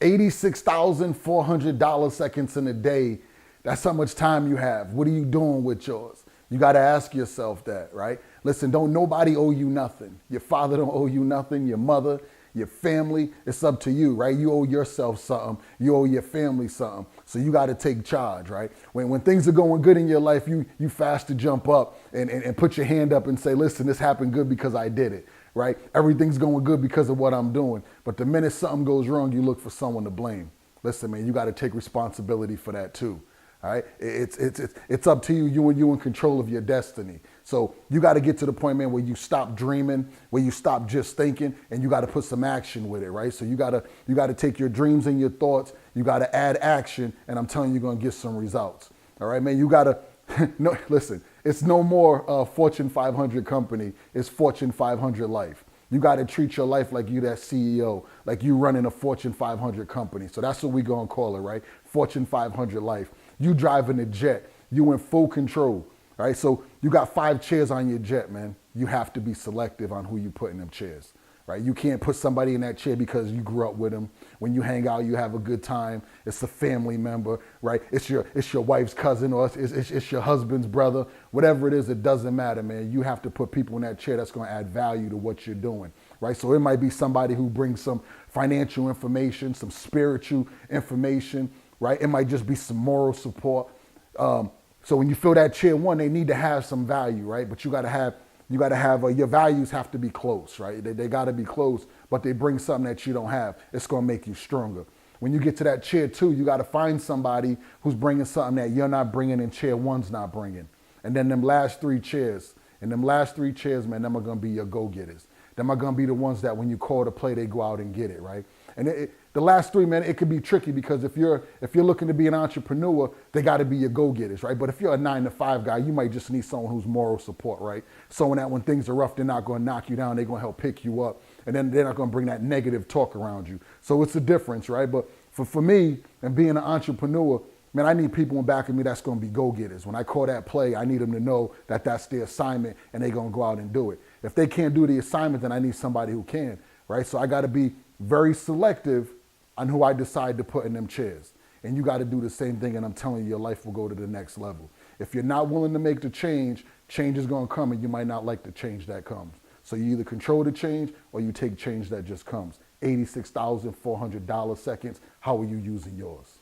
$86,400 seconds in a day. That's how much time you have. What are you doing with yours? You got to ask yourself that, right? Listen, don't nobody owe you nothing. Your father don't owe you nothing. Your mother, your family, it's up to you, right? You owe yourself something. You owe your family something. So you got to take charge, right? When things are going good in your life, you fast to jump up and put your hand up and say, listen, this happened good because I did it, right? Everything's going good because of what I'm doing. But the minute something goes wrong, you look for someone to blame. Listen, man, you got to take responsibility for that too. All right, it's up to you. You in control of your destiny. So you got to get to the point, man, where you stop dreaming, where you stop just thinking, and you got to put some action with it, right? So you got to take your dreams and your thoughts. You got to add action, and I'm telling you, you're gonna get some results. All right, man. You got to no. Listen, it's no more Fortune 500 company. It's Fortune 500 life. You got to treat your life like you that CEO, like you running a Fortune 500 company. So that's what we gonna call it, right? Fortune 500 life. You driving a jet. You in full control, right? So you got 5 chairs on your jet, man. You have to be selective on who you put in them chairs, right? You can't put somebody in that chair because you grew up with them. When you hang out, you have a good time. It's a family member, right? It's your wife's cousin or it's your husband's brother. Whatever it is, it doesn't matter, man. You have to put people in that chair that's going to add value to what you're doing, right? So it might be somebody who brings some financial information, some spiritual information, right? It might just be some moral support. So when you fill that chair one, they need to have some value, right? But you got to have your values have to be close, right? They got to be close, but they bring something that you don't have. It's going to make you stronger. When you get to that chair two, you got to find somebody who's bringing something that you're not bringing and chair one's not bringing. And then them last 3 chairs, man, them are going to be your go-getters. Them are going to be the ones that when you call to play, they go out and get it, right? And the last 3, man, it could be tricky because if you're looking to be an entrepreneur, they got to be your go-getters, right? But if you're a 9-to-5 guy, you might just need someone who's moral support, right? Someone that when things are rough, they're not going to knock you down. They're going to help pick you up. And then they're not going to bring that negative talk around you. So it's a difference, right? But for me and being an entrepreneur, man, I need people in back of me that's going to be go-getters. When I call that play, I need them to know that that's their assignment and they're going to go out and do it. If they can't do the assignment, then I need somebody who can, right? So I got to be very selective on who I decide to put in them chairs. And you got to do the same thing, and I'm telling you, your life will go to the next level. If you're not willing to make the change, change is going to come, and you might not like the change that comes. So you either control the change or you take change that just comes. $86,400 seconds, how are you using yours?